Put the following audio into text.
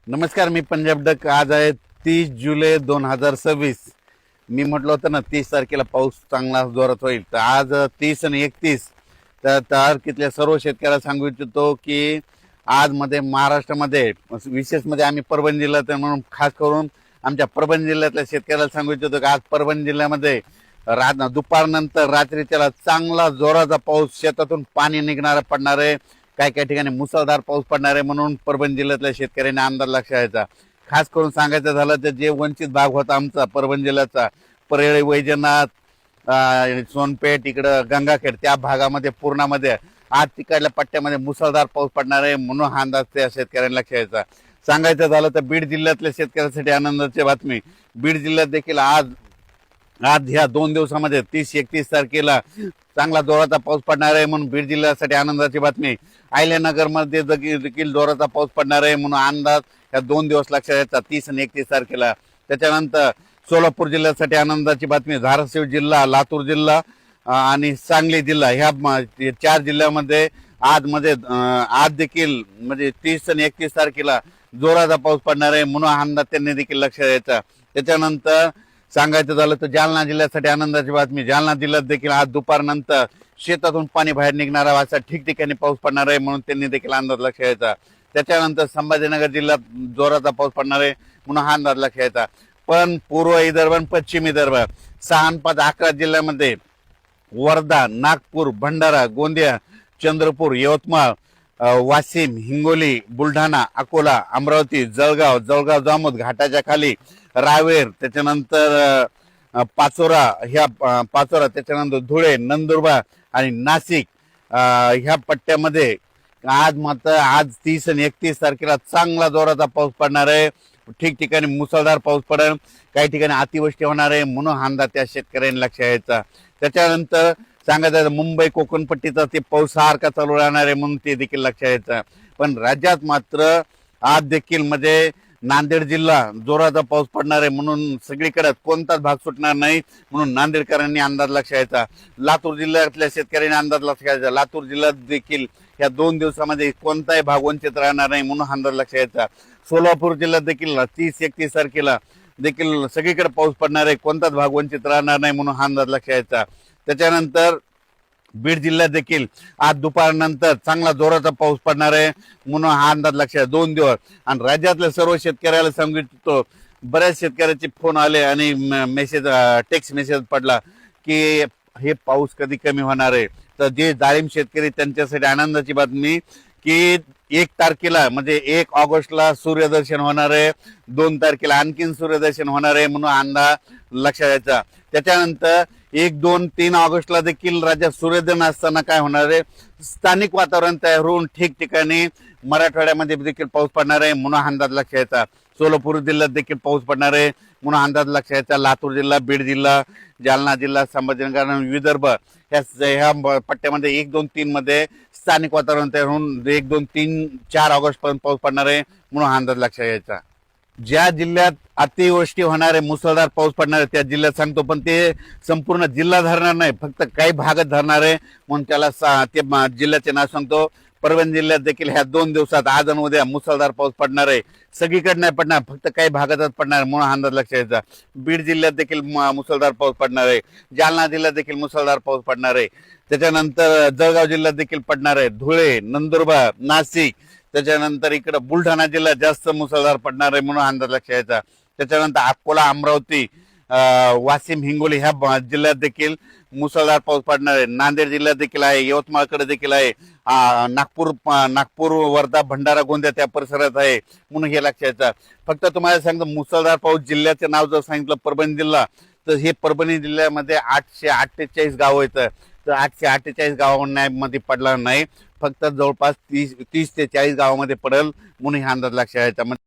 नमस्कार, मी पंजाब डक. आज आहे 30 जुलै 2026. मी म्हटलं होतं ना 30 तारखेला पाऊस चांगला जोरात होईल, तर आज 30 आणि 31 तारखेतल्या सर्व शेतकऱ्याला सांगू इच्छितो की आज मध्ये महाराष्ट्रामध्ये विशेष मध्ये आम्ही परभणी जिल्ह्यात म्हणून खास करून आमच्या परभणी जिल्ह्यातल्या शेतकऱ्याला सांगू इच्छितो की आज परभणी जिल्ह्यामध्ये दुपारनंतर रात्री त्याला चांगला जोराचा पाऊस, शेतातून पाणी निघणारा पडणार आहे. काही काही ठिकाणी मुसळधार पाऊस पडणार आहे, म्हणून परभणी जिल्ह्यातल्या शेतकऱ्यांनी अंदाज लक्षात घ्यायचा. खास करून सांगायचं झालं तर जे वंचित भाग होता आमचा परभणी जिल्ह्याचा, परळी, वैजनाथ, सोनपेठ, इकडं गंगाखेड, त्या भागामध्ये पूर्णामध्ये आज तिकडल्या पट्ट्यामध्ये मुसळधार पाऊस पडणार आहे, म्हणून हा अंदाज त्या शेतकऱ्यांना लक्षात घ्यायचा. सांगायचं झालं तर बीड जिल्ह्यातल्या शेतकऱ्यांसाठी आनंदाची बातमी. बीड जिल्ह्यात देखील आज ह्या 2 दिवसामध्ये 30-31 तारखेला चांगला जोराचा पाऊस पडणार आहे, म्हणून बीड जिल्ह्यासाठी आनंदाची बातमी. अहिल्यानगर मध्ये देखील जोराचा पाऊस पडणार आहे, म्हणून अंदाज या 2 दिवस लक्षात येतात 30 आणि 31 तारखेला. त्याच्यानंतर सोलापूर जिल्ह्यासाठी आनंदाची बातमी. धाराशिव जिल्हा, लातूर जिल्हा आणि सांगली जिल्हा ह्या 4 जिल्ह्यामध्ये आज देखील म्हणजे 30 आणि 31 तारखेला जोराचा पाऊस पडणार आहे, म्हणून अंदाज त्यांनी देखील लक्षात द्यायचा. त्याच्यानंतर सांगायचं झालं तर जालना जिल्ह्यासाठी आनंदाची बातमी. जालना जिल्ह्यात देखील आज दुपारनंतर शेतातून पाणी बाहेर निघणारा असा ठिकठिकाणी पाऊस पडणार आहे, म्हणून त्यांनी देखील अंदाज लक्षात घ्यायचा. त्याच्यानंतर संभाजीनगर जिल्ह्यात जोराचा पाऊस पडणार आहे, म्हणून हा अंदाज लक्षात घ्यायचा. पण पूर्व विदर्भ आणि पश्चिम विदर्भ 6-11 जिल्ह्यामध्ये वर्धा, नागपूर, भंडारा, गोंदिया, चंद्रपूर, यवतमाळ, वाशिम, हिंगोली, बुलढाणा, अकोला, अमरावती, जळगाव, जामोद, घाटाच्या खाली, रावेर, त्याच्यानंतर पाचोरा, त्याच्यानंतर धुळे, नंदुरबार आणि नाशिक ह्या पट्ट्यामध्ये आज 30 आणि 31 तारखेला चांगला जोराचा पाऊस पडणार आहे. ठिकठिकाणी मुसळधार पाऊस पडेल, काही ठिकाणी अतिवृष्टी होणार आहे, म्हणून हा अंदाज त्या शेतकऱ्यांनी लक्षात घ्यायचा. त्याच्यानंतर सांगायचं मुंबई कोकणपट्टीचा ते पाऊस सारखा चालू राहणार आहे, म्हणून ते देखील लक्षात घ्यायचं. पण राज्यात मात्र आज देखील म्हणजे नांदेड जिल्हा जोराचा पाऊस पडणार आहे, म्हणून सगळीकडे कोणताच भाग सुटणार नाही, म्हणून नांदेडकरांनी अंदाज लक्षात घ्यायचा. लातूर जिल्ह्यातल्या शेतकऱ्यांनी अंदाज लक्षात घ्यायचा. लातूर जिल्ह्यात देखील या 2 दिवसामध्ये कोणताही भाग वंचित राहणार नाही, म्हणून अंदाज लक्षात घ्यायचा. सोलापूर जिल्ह्यात देखील 30-31 तारखेला देखील सगळीकडे पाऊस पडणार आहे, कोणताच भाग वंचित राहणार नाही, म्हणून हा अंदाज लक्षात घ्यायचा. त्याच्यानंतर बीड जिल्ह्यात देखील आज दुपारनंतर चांगला जोराचा पाऊस पडणार आहे, म्हणून हा अंदाज लक्षात 2 दिवस. आणि राज्यातल्या सर्व शेतकऱ्याला सांगितलं, बऱ्याच शेतकऱ्याचे फोन आले आणि टेक्स्ट मेसेज पडला की हे पाऊस कधी कमी होणार आहे. तर जे डाळिंब शेतकरी त्यांच्यासाठी आनंदाची बातमी की 1 तारखेला म्हणजे 1 ऑगस्टला सूर्यदर्शन होणार आहे, 2 तारखेला आणखीन सूर्यदर्शन होणार आहे, म्हणून अंदाज लक्षात द्यायचा. त्याच्यानंतर 1, 2, 3 ऑगस्टला देखील राज्यात सूर्योदय असताना काय होणार आहे, स्थानिक वातावरण तयार होऊन ठिकठिकाणी मराठवाड्यामध्ये देखील पाऊस पडणार आहे, म्हणून अंदाज लक्षात घ्यायचा. सोलापूर जिल्ह्यात देखील पाऊस पडणार आहे, म्हणून अंदाज लक्षात घ्यायचा. लातूर जिल्हा, बीड जिल्हा, जालना जिल्हा, संभाजीनगर आणि विदर्भ ह्या पट्ट्यामध्ये 1, 2, 3 मध्ये स्थानिक वातावरण तयार होऊन 1, 2, 3, 4 ऑगस्ट पर्यंत पाऊस पडणार आहे, म्हणून अंदाज लक्षात घ्यायचा. ज्या जिल्ह्यात अतिवृष्टी होणार आहे, मुसळधार पाऊस पडणार आहे, त्या जिल्ह्यात सांगतो, पण ते संपूर्ण जिल्हा धरणार नाही, फक्त काही भागात धरणार आहे, म्हणून त्याला ते जिल्ह्याचे नाव सांगतो. परभणी जिल्ह्यात देखील ह्या 2 दिवसात आज आणि उद्या मुसळधार पाऊस पडणार आहे. सगळीकडे नाही पडणार, फक्त काही भागातच पडणार, म्हणून अंदाज लक्षात घ्यायचा. बीड जिल्ह्यात देखील मुसळधार पाऊस पडणार आहे. जालना जिल्ह्यात देखील मुसळधार पाऊस पडणार आहे. त्याच्यानंतर जळगाव जिल्ह्यात देखील पडणार आहे. धुळे, नंदुरबार, नाशिक, त्याच्यानंतर इकडं बुलढाणा जिल्ह्यात जास्त मुसळधार पडणार आहे, म्हणून अंदाज लक्षात घ्यायचा. त्याच्यानंतर अकोला, अमरावती, वाशिम, हिंगोली ह्या जिल्ह्यात देखील मुसळधार पाऊस पडणार आहे. नांदेड जिल्ह्यात देखील आहे, यवतमाळकडे देखील आहे, नागपूर, वर्धा, भंडारा, गोंदिया त्या परिसरात आहे, म्हणून हे लक्षात घ्यायचं. फक्त तुम्हाला सांगतो, मुसळधार पाऊस जिल्ह्याचे नाव जर सांगितलं परभणी जिल्हा, तर हे परभणी जिल्ह्यामध्ये 848 गावं येतं. तर 848 गावांमध्ये पडला नाही, फक्त जवळपास 30 ते 40 गावामध्ये पडेल, म्हणून हा अंदाज लक्षात घ्यायचा.